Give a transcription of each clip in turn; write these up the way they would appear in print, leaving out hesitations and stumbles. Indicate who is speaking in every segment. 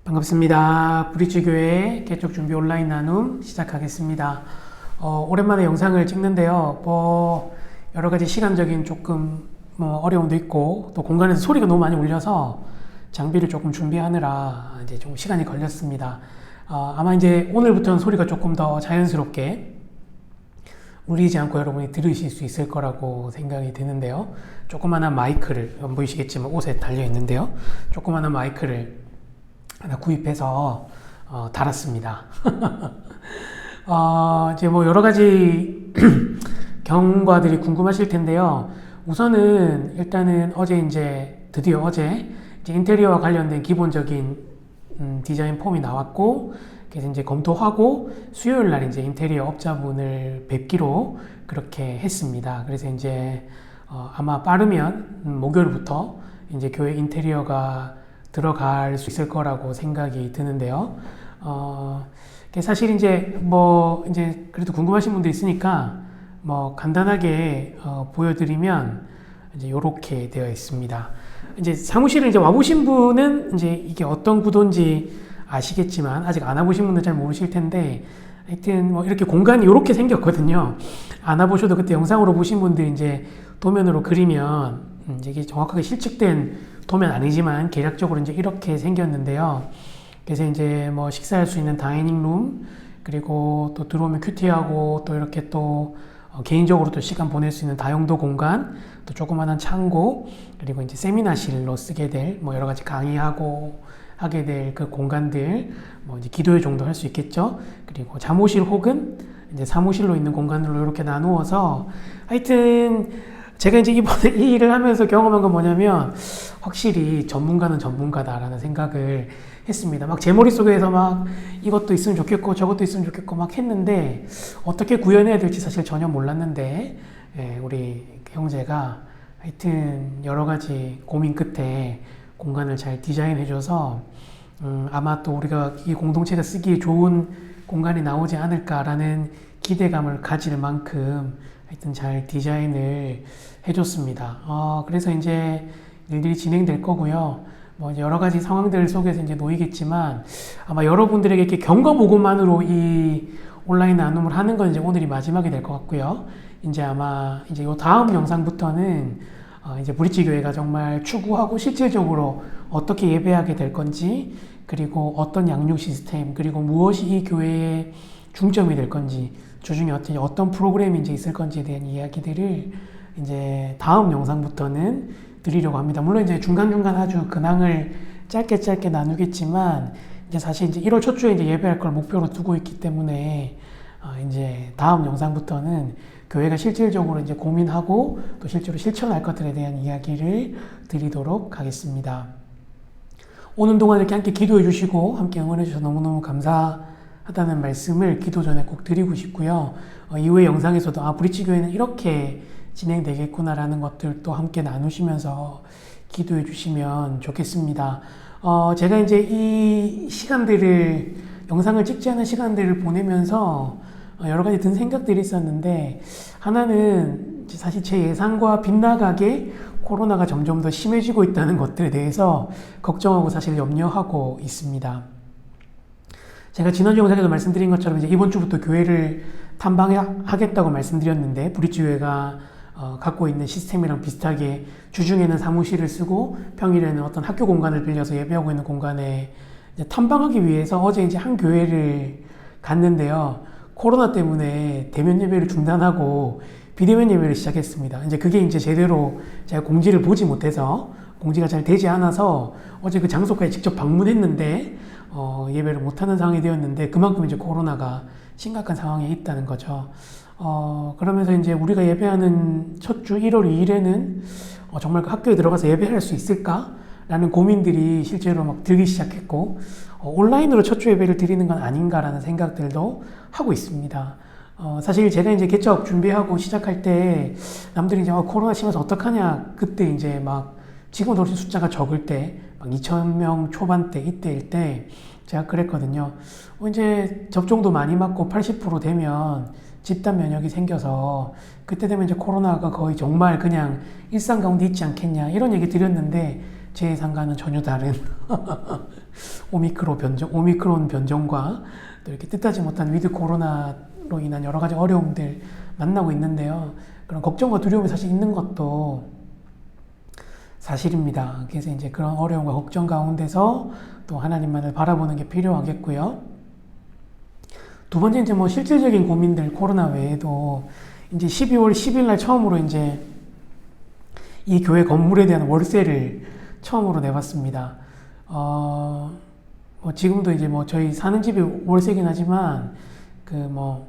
Speaker 1: 반갑습니다. 브릿지교회 개척 준비 온라인 나눔 시작하겠습니다. 오랜만에 영상을 찍는데요. 여러 가지 시간적인 조금 어려움도 있고 또 공간에서 소리가 너무 많이 울려서 장비를 조금 준비하느라 이제 좀 시간이 걸렸습니다. 아마 이제 오늘부터는 소리가 조금 더 자연스럽게 울리지 않고 여러분이 들으실 수 있을 거라고 생각이 드는데요. 조그마한 마이크를, 안 보이시겠지만 옷에 달려 있는데요. 조그마한 마이크를 하나 구입해서 달았습니다. 이제 여러 가지 경과들이 궁금하실 텐데요. 우선은 일단은 드디어 어제 인테리어와 관련된 기본적인 디자인 폼이 나왔고, 그래서 이제 검토하고 수요일 날 이제 인테리어 업자분을 뵙기로 그렇게 했습니다. 그래서 이제 아마 빠르면 목요일부터 이제 교회 인테리어가 들어갈 수 있을 거라고 생각이 드는데요. 사실 이제 그래도 궁금하신 분들 있으니까 간단하게 보여드리면 이제 요렇게 되어 있습니다. 이제 사무실을 이제 와보신 분은 이제 이게 어떤 구도인지 아시겠지만 아직 안 와보신 분들은 잘 모르실 텐데, 하여튼 이렇게 공간이 이렇게 생겼거든요. 안 와보셔도 그때 영상으로 보신 분들이 이제 도면으로 그리면 이게 정확하게 실측된 도면 아니지만 계략적으로 이제 이렇게 생겼는데요. 그래서 이제 식사할 수 있는 다이닝 룸, 그리고 또 들어오면 큐티하고 또 이렇게 또 개인적으로 또 시간 보낼 수 있는 다용도 공간, 또 조그만한 창고, 그리고 이제 세미나실로 쓰게 될 여러 가지 강의하고 하게 될 그 공간들, 이제 기도회 정도 할 수 있겠죠. 그리고 잠옷실 혹은 이제 사무실로 있는 공간으로 이렇게 나누어서, 하여튼 제가 이제 이번에 이 일을 하면서 경험한 건 뭐냐면, 확실히 전문가는 전문가다라는 생각을 했습니다. 제 머릿속에서 이것도 있으면 좋겠고 저것도 있으면 좋겠고 했는데, 어떻게 구현해야 될지 사실 전혀 몰랐는데, 우리 형제가 하여튼 여러 가지 고민 끝에 공간을 잘 디자인해줘서 아마 또 우리가 이 공동체가 쓰기에 좋은 공간이 나오지 않을까라는 기대감을 가질 만큼 하여튼 잘 디자인을 해줬습니다. 그래서 이제 일들이 진행될 거고요. 여러 가지 상황들 속에서 이제 놓이겠지만, 아마 여러분들에게 이렇게 경과보고만으로 이 온라인 나눔을 하는 건 이제 오늘이 마지막이 될 것 같고요. 이제 아마 이제 요 다음 영상부터는 이제 브릿지 교회가 정말 추구하고 실질적으로 어떻게 예배하게 될 건지, 그리고 어떤 양육 시스템, 그리고 무엇이 이 교회의 중점이 될 건지, 주중에 어떤 프로그램이 이제 있을 건지에 대한 이야기들을 이제 다음 영상부터는 드리려고 합니다. 물론 이제 중간중간 아주 근황을 짧게 나누겠지만, 이제 사실 이제 1월 첫 주에 이제 예배할 걸 목표로 두고 있기 때문에, 이제 다음 영상부터는 교회가 실질적으로 이제 고민하고 또 실제로 실천할 것들에 대한 이야기를 드리도록 하겠습니다. 오는 동안 이렇게 함께 기도해 주시고 함께 응원해 주셔서 너무너무 감사하다는 말씀을 기도 전에 꼭 드리고 싶고요. 이후의 영상에서도 브릿지 교회는 이렇게 진행되겠구나라는 것들도 함께 나누시면서 기도해 주시면 좋겠습니다. 제가 이제 이 시간들을, 영상을 찍지 않은 시간들을 보내면서 여러 가지 든 생각들이 있었는데, 하나는 사실 제 예상과 빗나가게 코로나가 점점 더 심해지고 있다는 것들에 대해서 걱정하고 사실 염려하고 있습니다. 제가 지난주 영상에서 말씀드린 것처럼 이제 이번 주부터 교회를 탐방하겠다고 말씀드렸는데, 브릿지 교회가 갖고 있는 시스템이랑 비슷하게 주중에는 사무실을 쓰고 평일에는 어떤 학교 공간을 빌려서 예배하고 있는 공간에 이제 탐방하기 위해서 어제 이제 한 교회를 갔는데요. 코로나 때문에 대면 예배를 중단하고 비대면 예배를 시작했습니다. 이제 그게 이제 제대로 제가 공지를 보지 못해서, 공지가 잘 되지 않아서 어제 그 장소까지 직접 방문했는데 예배를 못하는 상황이 되었는데, 그만큼 이제 코로나가 심각한 상황에 있다는 거죠. 그러면서 이제 우리가 예배하는 첫 주 1월 2일에는 정말 그 학교에 들어가서 예배할 수 있을까? 라는 고민들이 실제로 들기 시작했고, 온라인으로 첫 주 예배를 드리는 건 아닌가라는 생각들도 하고 있습니다. 사실 제가 이제 개척 준비하고 시작할 때 남들이 이제 코로나 심해서 어떡하냐, 그때 이제 지금은 훨씬 숫자가 적을 때 2,000명 초반대 이때일 때 제가 그랬거든요. 이제 접종도 많이 맞고 80% 되면 집단 면역이 생겨서 그때 되면 이제 코로나가 거의 정말 그냥 일상 가운데 있지 않겠냐, 이런 얘기 드렸는데, 제 예상과는 전혀 다른 오미크론 변종과 또 이렇게 뜻하지 못한 위드 코로나로 인한 여러 가지 어려움들 만나고 있는데요. 그런 걱정과 두려움이 사실 있는 것도 사실입니다. 그래서 이제 그런 어려움과 걱정 가운데서 또 하나님만을 바라보는 게 필요하겠고요. 두 번째 이제 뭐 실질적인 고민들 코로나 외에도 이제 12월 10일 날 처음으로 이제 이 교회 건물에 대한 월세를 처음으로 내봤습니다. 뭐 지금도 이제 뭐 저희 사는 집이 월세긴 하지만 그 뭐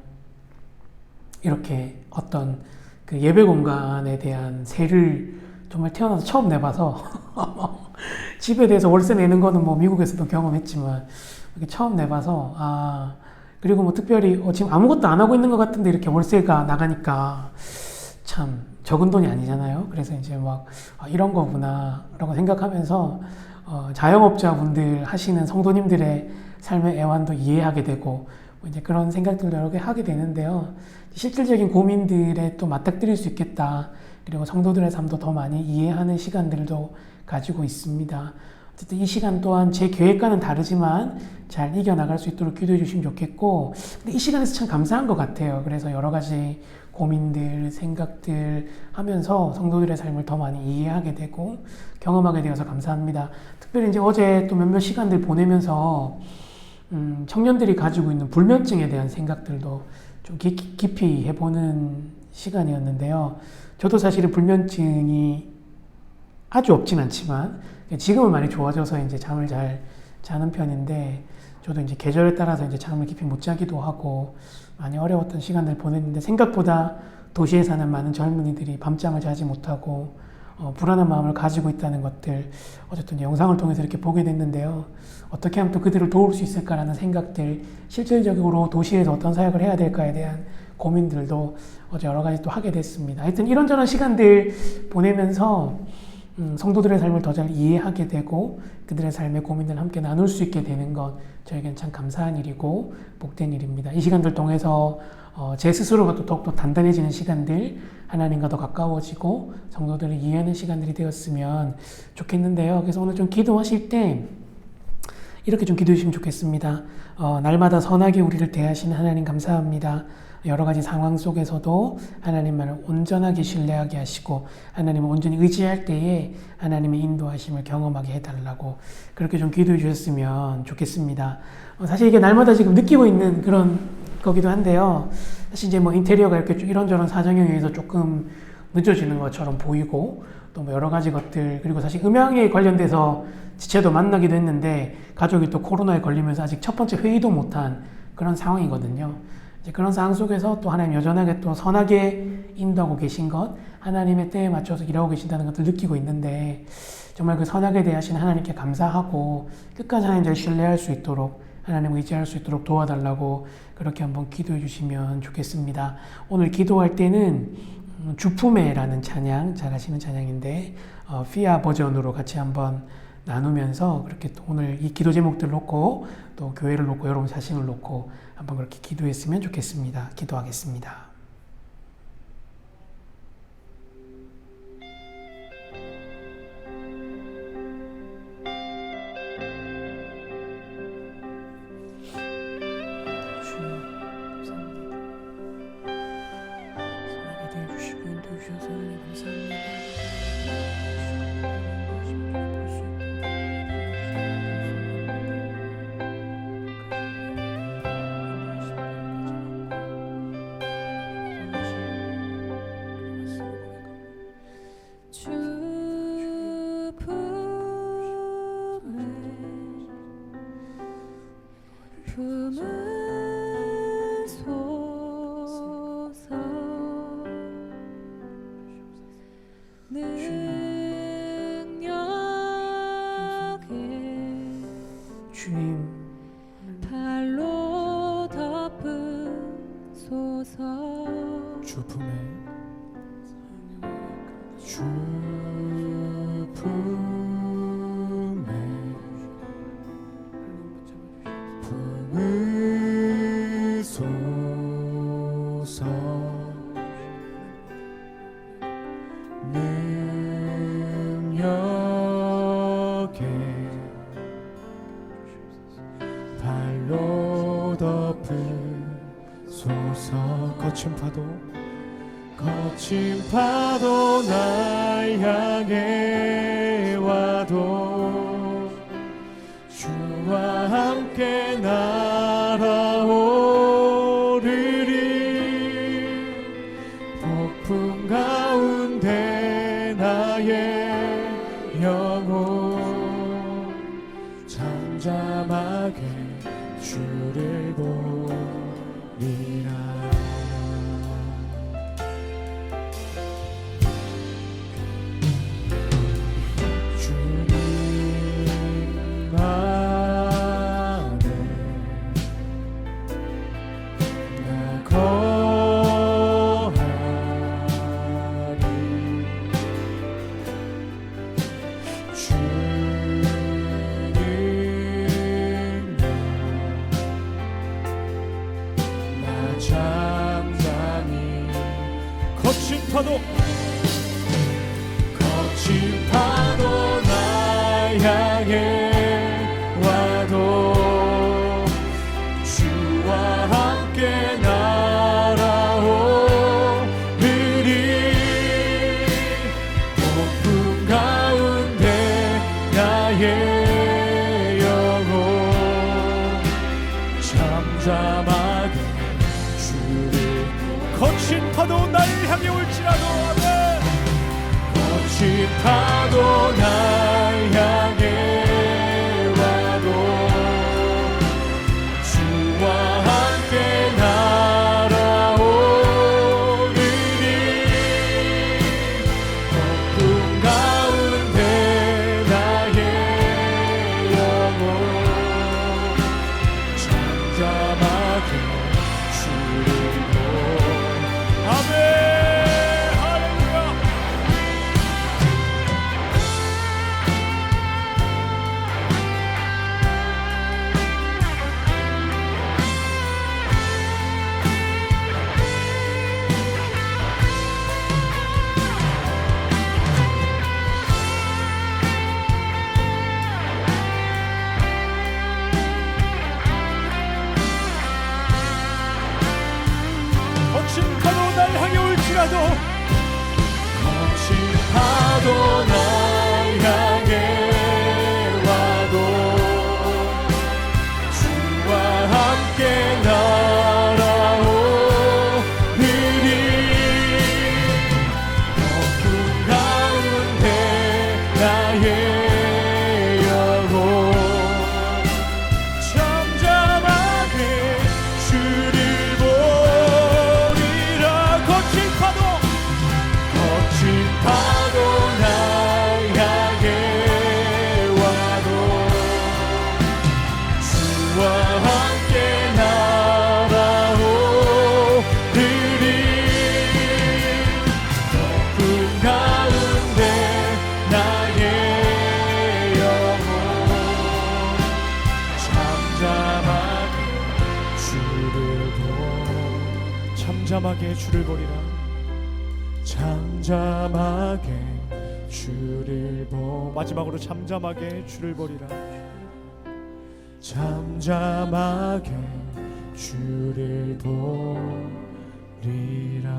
Speaker 1: 이렇게 어떤 그 예배 공간에 대한 세를 정말 태어나서 처음 내봐서 집에 대해서 월세 내는 거는 뭐 미국에서도 경험했지만 이렇게 처음 내봐서 그리고 뭐 특별히 지금 아무것도 안 하고 있는 것 같은데 이렇게 월세가 나가니까 참 적은 돈이 아니잖아요. 그래서 이제 막 이런 거구나 라고 생각하면서 자영업자분들 하시는 성도님들의 삶의 애환도 이해하게 되고 뭐 이제 그런 생각들을 여러 개 하게 되는데요. 실질적인 고민들에 또 맞닥뜨릴 수 있겠다. 그리고 성도들의 삶도 더 많이 이해하는 시간들도 가지고 있습니다. 어쨌든 이 시간 또한 제 계획과는 다르지만 잘 이겨나갈 수 있도록 기도해 주시면 좋겠고, 근데 이 시간에서 참 감사한 것 같아요. 그래서 여러 가지 고민들, 생각들 하면서 성도들의 삶을 더 많이 이해하게 되고 경험하게 되어서 감사합니다. 특별히 이제 어제 또 몇몇 시간들 보내면서 청년들이 가지고 있는 불면증에 대한 생각들도 좀 깊이 해보는 시간이었는데요. 저도 사실은 불면증이 아주 없진 않지만 지금은 많이 좋아져서 이제 잠을 잘 자는 편인데, 저도 이제 계절에 따라서 이제 잠을 깊이 못 자기도 하고 많이 어려웠던 시간을 보냈는데, 생각보다 도시에 사는 많은 젊은이들이 밤잠을 자지 못하고 불안한 마음을 가지고 있다는 것들 어쨌든 영상을 통해서 이렇게 보게 됐는데요. 어떻게 하면 또 그들을 도울 수 있을까라는 생각들, 실질적으로 도시에서 어떤 사역을 해야 될까에 대한 고민들도 어제 여러 가지 또 하게 됐습니다. 하여튼 이런저런 시간들 보내면서 성도들의 삶을 더 잘 이해하게 되고 그들의 삶의 고민을 함께 나눌 수 있게 되는 것, 저에겐 참 감사한 일이고 복된 일입니다. 이 시간들 통해서 제 스스로가 또 더욱더 단단해지는 시간들, 하나님과 더 가까워지고 성도들을 이해하는 시간들이 되었으면 좋겠는데요. 그래서 오늘 좀 기도하실 때 이렇게 좀 기도해 주시면 좋겠습니다. 날마다 선하게 우리를 대하시는 하나님 감사합니다. 여러 가지 상황 속에서도 하나님만을 온전하게 신뢰하게 하시고 하나님을 온전히 의지할 때에 하나님의 인도하심을 경험하게 해달라고 그렇게 좀 기도해 주셨으면 좋겠습니다. 사실 이게 날마다 지금 느끼고 있는 그런 거기도 한데요. 사실 이제 뭐 인테리어가 이렇게 이런저런 사정에 의해서 조금 늦어지는 것처럼 보이고 또 뭐 여러 가지 것들, 그리고 사실 음향에 관련돼서 지체도 만나기도 했는데 가족이 또 코로나에 걸리면서 아직 첫 번째 회의도 못한 그런 상황이거든요. 이제 그런 상황 속에서 또 하나님 여전하게 또 선하게 인도하고 계신 것, 하나님의 때에 맞춰서 일하고 계신다는 것을 느끼고 있는데, 정말 그 선하게 대하시는 하나님께 감사하고 끝까지 하나님을 신뢰할 수 있도록, 하나님을 의지할 수 있도록 도와달라고 그렇게 한번 기도해 주시면 좋겠습니다. 오늘 기도할 때는 주품에라는 찬양, 잘 아시는 찬양인데 피아 버전으로 같이 한번 나누면서 그렇게 또 오늘 이 기도 제목들 놓고 또 교회를 놓고 여러분 자신을 놓고 한번 그렇게 기도했으면 좋겠습니다. 기도하겠습니다. 주님,
Speaker 2: 발로 덮으소서.
Speaker 3: 주품에 품으소서. 능력 주옵소서. 거친 파도 날 향해 와도 주와 함께 날아오르리. 폭풍 가운데 나의 영혼 잠잠하게 주를 보리라. 주님 안에 나 거하리. 주님 나 잠잠히 거친 파도 날 향해 와도 주와 함께 날아오르리. 폭풍 가운데 나의 영혼 잠잠하게 주를. 거친 파도 날 향해 올지라도 거친 파도 날 향해 와도 주와 함께 날아오르리. 폭풍 가운데 나의 영혼 잠잠하게 주를 아멘. 거친 파도 날 향해 올지라도 거친 파도 날 향해 와도 주와 함께 날아오르리. 폭풍 가운데 나의 영혼 잠잠하게 주를 파도 날 향해 와도 주와 함께 날아오르리. 폭풍 가운데 나의 영혼 잠잠하게 주를 보리라. 잠잠하게 주를 마지막으로 잠잠하게 주를 보리라. 잠잠하게 주를 보리라.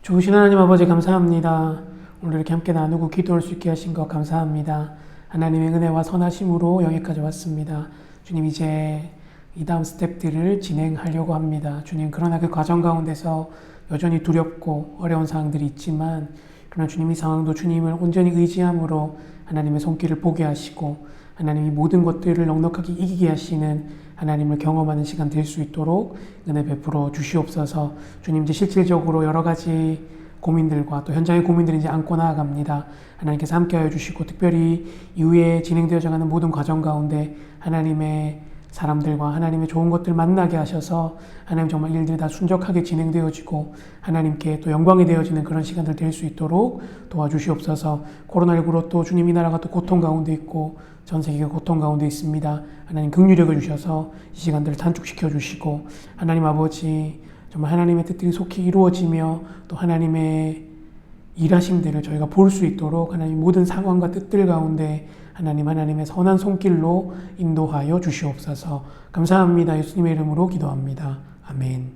Speaker 1: 좋으신 하나님 아버지 감사합니다. 오늘 이렇게 함께 나누고 기도할 수 있게 하신 것 감사합니다. 하나님의 은혜와 선하심으로 여기까지 왔습니다. 주님, 이제 이 다음 스텝들을 진행하려고 합니다. 주님, 그러나 그 과정 가운데서 여전히 두렵고 어려운 상황들이 있지만, 그러나 주님, 이 상황도 주님을 온전히 의지함으로 하나님의 손길을 보게 하시고 하나님이 모든 것들을 넉넉하게 이기게 하시는 하나님을 경험하는 시간 될 수 있도록 은혜 베풀어 주시옵소서. 주님, 이제 실질적으로 여러 가지 고민들과 또 현장의 고민들을 이제 안고 나아갑니다. 하나님께서 함께하여 주시고, 특별히 이후에 진행되어져가는 모든 과정 가운데 하나님의 사람들과 하나님의 좋은 것들 만나게 하셔서 하나님 정말 일들이 다 순적하게 진행되어지고 하나님께 또 영광이 되어지는 그런 시간들 될 수 있도록 도와주시옵소서. 코로나19로 또 주님, 이 나라가 또 고통 가운데 있고 전 세계가 고통 가운데 있습니다. 하나님 긍휼력을 주셔서 이 시간들을 단축시켜 주시고, 하나님 아버지 정말 하나님의 뜻들이 속히 이루어지며 또 하나님의 일하심들을 저희가 볼 수 있도록 하나님 모든 상황과 뜻들 가운데 하나님의 선한 손길로 인도하여 주시옵소서. 감사합니다. 예수님의 이름으로 기도합니다. 아멘.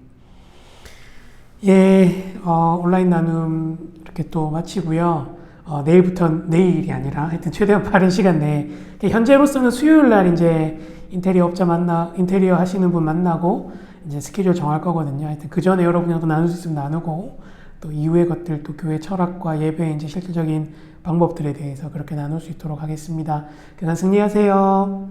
Speaker 1: 예, 온라인 나눔 이렇게 또 마치고요. 내일이 아니라 하여튼 최대한 빠른 시간 내에 현재로서는 수요일 날 이제 인테리어 하시는 분 만나고 이제 스케줄 정할 거거든요. 하여튼 그 전에 여러분이랑 또 나눌 수 있으면 나누고 또 이후의 것들 또 교회 철학과 예배의 이제 실질적인 방법들에 대해서 그렇게 나눌 수 있도록 하겠습니다. 그냥 승리하세요.